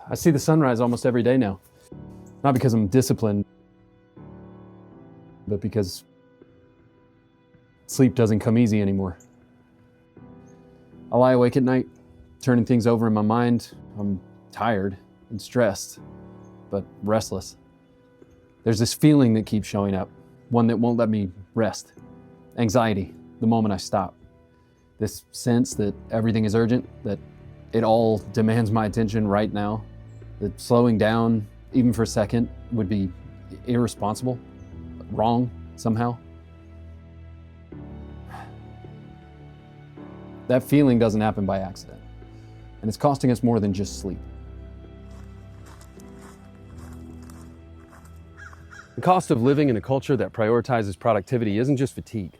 I see the sunrise almost every day now. Not because I'm disciplined, but because sleep doesn't come easy anymore. I lie awake at night, turning things over in my mind. I'm tired and stressed, but restless. There's this feeling that keeps showing up, one that won't let me rest. Anxiety, the moment I stop. This sense that everything is urgent, that it all demands my attention right now, that slowing down, even for a second, would be irresponsible, wrong somehow. That feeling doesn't happen by accident, and it's costing us more than just sleep. The cost of living in a culture that prioritizes productivity isn't just fatigue,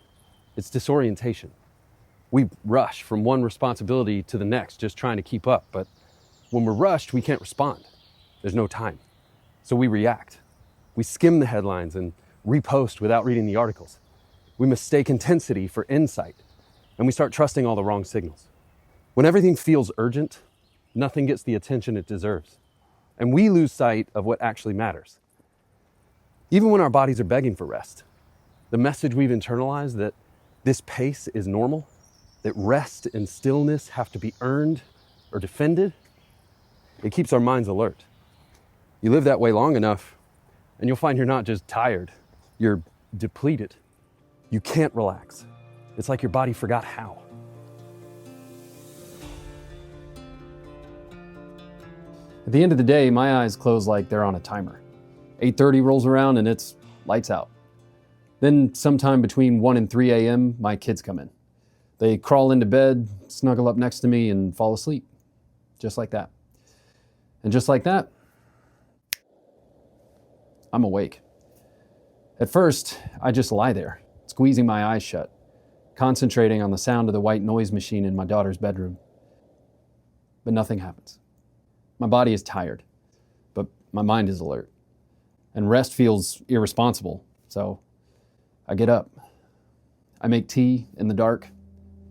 it's disorientation. We rush from one responsibility to the next, just trying to keep up, but when we're rushed, we can't respond. There's no time. So we react. We skim the headlines and repost without reading the articles. We mistake intensity for insight, and we start trusting all the wrong signals. When everything feels urgent, nothing gets the attention it deserves, and we lose sight of what actually matters. Even when our bodies are begging for rest, the message we've internalized that this pace is normal, that rest and stillness have to be earned or defended, it keeps our minds alert. You live that way long enough, and you'll find you're not just tired, you're depleted. You can't relax. It's like your body forgot how. At the end of the day, my eyes close like they're on a timer. 8:30 rolls around and it's lights out. Then sometime between 1 and 3 a.m., my kids come in. They crawl into bed, snuggle up next to me, and fall asleep. Just like that. And just like that, I'm awake. At first, I just lie there, squeezing my eyes shut, concentrating on the sound of the white noise machine in my daughter's bedroom. But nothing happens. My body is tired, but my mind is alert. And rest feels irresponsible, so I get up. I make tea in the dark,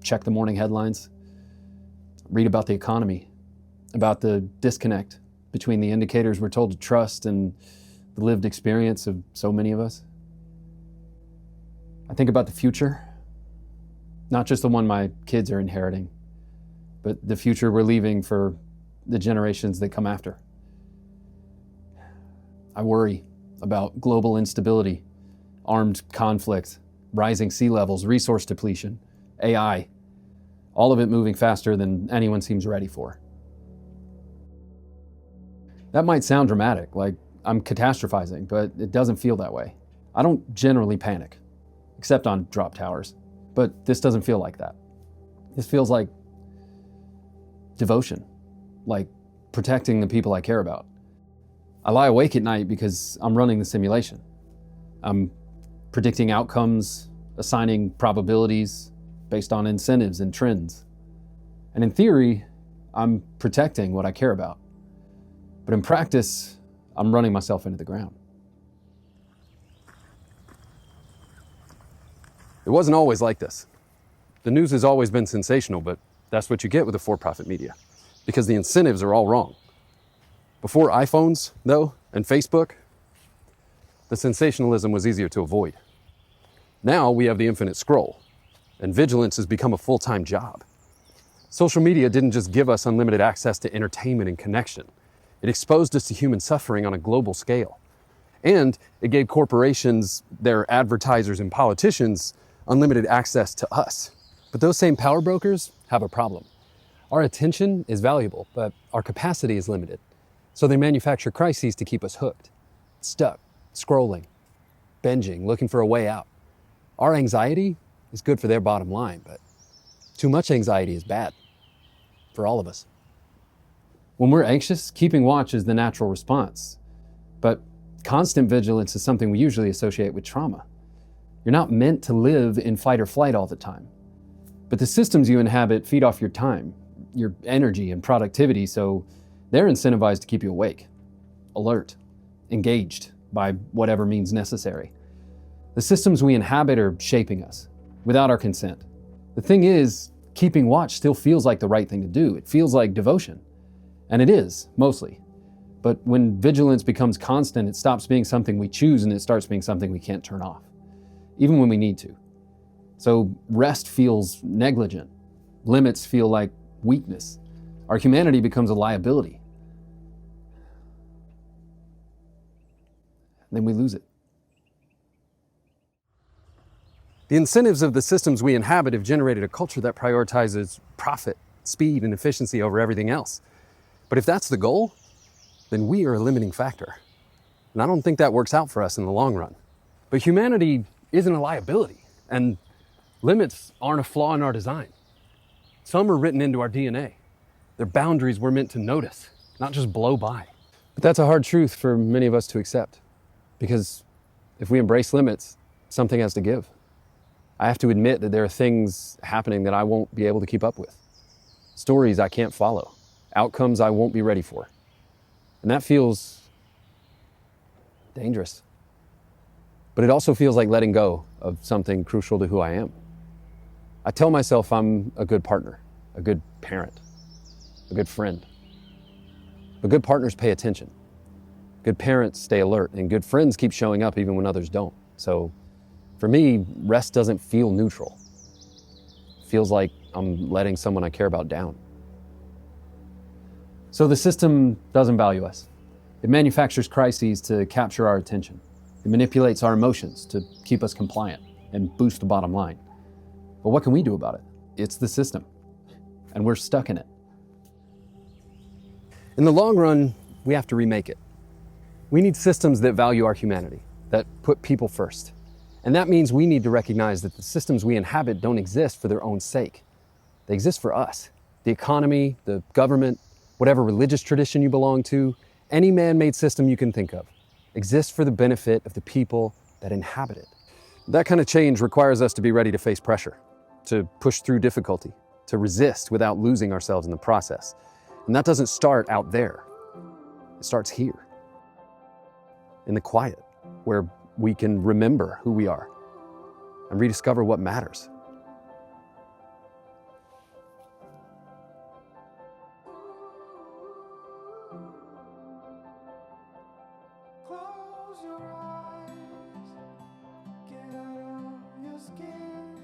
check the morning headlines, read about the economy, about the disconnect between the indicators we're told to trust and the lived experience of so many of us. I think about the future, not just the one my kids are inheriting, but the future we're leaving for the generations that come after. I worry about global instability, armed conflict, rising sea levels, resource depletion, AI, all of it moving faster than anyone seems ready for. That might sound dramatic, like I'm catastrophizing, but it doesn't feel that way. I don't generally panic, except on drop towers, but this doesn't feel like that. This feels like devotion, like protecting the people I care about. I lie awake at night because I'm running the simulation. I'm predicting outcomes, assigning probabilities based on incentives and trends. And in theory, I'm protecting what I care about. But in practice, I'm running myself into the ground. It wasn't always like this. The news has always been sensational, but that's what you get with the for-profit media, because the incentives are all wrong. Before iPhones, though, and Facebook, the sensationalism was easier to avoid. Now we have the infinite scroll, and vigilance has become a full-time job. Social media didn't just give us unlimited access to entertainment and connection. It exposed us to human suffering on a global scale. And it gave corporations, their advertisers, and politicians unlimited access to us. But those same power brokers have a problem. Our attention is valuable, but our capacity is limited. So they manufacture crises to keep us hooked, stuck, scrolling, binging, looking for a way out. Our anxiety is good for their bottom line, but too much anxiety is bad for all of us. When we're anxious, keeping watch is the natural response. But constant vigilance is something we usually associate with trauma. You're not meant to live in fight or flight all the time. But the systems you inhabit feed off your time, your energy and productivity, so they're incentivized to keep you awake, alert, engaged by whatever means necessary. The systems we inhabit are shaping us without our consent. The thing is, keeping watch still feels like the right thing to do. It feels like devotion. And it is, mostly. But when vigilance becomes constant, it stops being something we choose and it starts being something we can't turn off, even when we need to. So rest feels negligent. Limits feel like weakness. Our humanity becomes a liability. And then we lose it. The incentives of the systems we inhabit have generated a culture that prioritizes profit, speed, and efficiency over everything else. But if that's the goal, then we are a limiting factor. And I don't think that works out for us in the long run. But humanity isn't a liability, and limits aren't a flaw in our design. Some are written into our DNA. They're boundaries we're meant to notice, not just blow by. But that's a hard truth for many of us to accept, because if we embrace limits, something has to give. I have to admit that there are things happening that I won't be able to keep up with. Stories I can't follow. Outcomes I won't be ready for. And that feels dangerous. But it also feels like letting go of something crucial to who I am. I tell myself I'm a good partner, a good parent, a good friend. But good partners pay attention. Good parents stay alert, and good friends keep showing up even when others don't. So for me, rest doesn't feel neutral. It feels like I'm letting someone I care about down. So the system doesn't value us. It manufactures crises to capture our attention. It manipulates our emotions to keep us compliant and boost the bottom line. But what can we do about it? It's the system, and we're stuck in it. In the long run, we have to remake it. We need systems that value our humanity, that put people first. And that means we need to recognize that the systems we inhabit don't exist for their own sake. They exist for us. The economy, the government, whatever religious tradition you belong to, any man-made system you can think of, exists for the benefit of the people that inhabit it. That kind of change requires us to be ready to face pressure, to push through difficulty, to resist without losing ourselves in the process. And that doesn't start out there. It starts here, in the quiet, where we can remember who we are and rediscover what matters. Close your eyes, get out of your skin.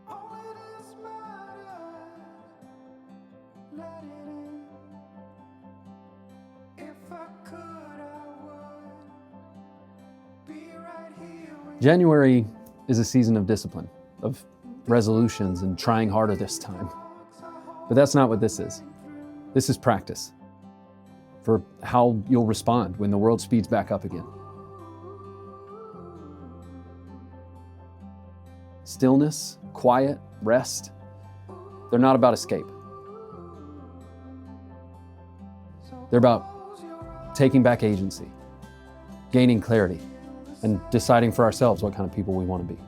Only this matters, let it in. If I could, I would be right here with January is a season of discipline, of resolutions and trying harder this time. But that's not what this is. This is practice for how you'll respond when the world speeds back up again. Stillness, quiet, rest, they're not about escape. They're about taking back agency, gaining clarity, and deciding for ourselves what kind of people we want to be.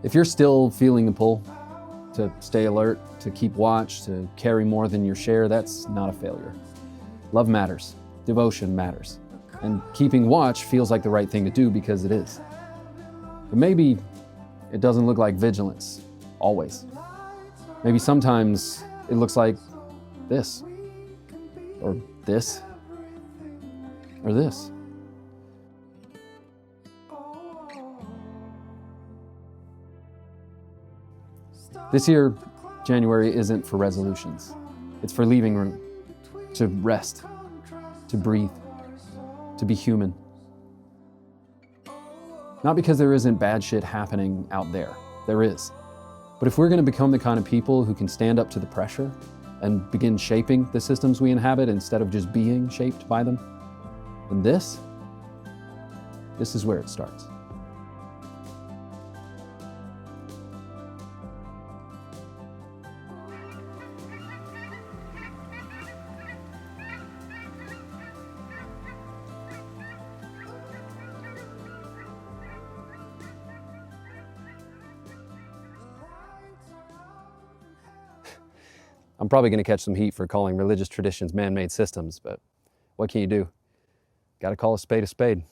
If you're still feeling the pull to stay alert, to keep watch, to carry more than your share, that's not a failure. Love matters, devotion matters, and keeping watch feels like the right thing to do because it is. But maybe it doesn't look like vigilance, always. Maybe sometimes it looks like this, or this, or this. This year, January isn't for resolutions. It's for leaving room, to rest, to breathe, to be human. Not because there isn't bad shit happening out there. There is. But if we're going to become the kind of people who can stand up to the pressure and begin shaping the systems we inhabit instead of just being shaped by them, then this is where it starts. I'm probably going to catch some heat for calling religious traditions man-made systems, but what can you do? Got to call a spade a spade.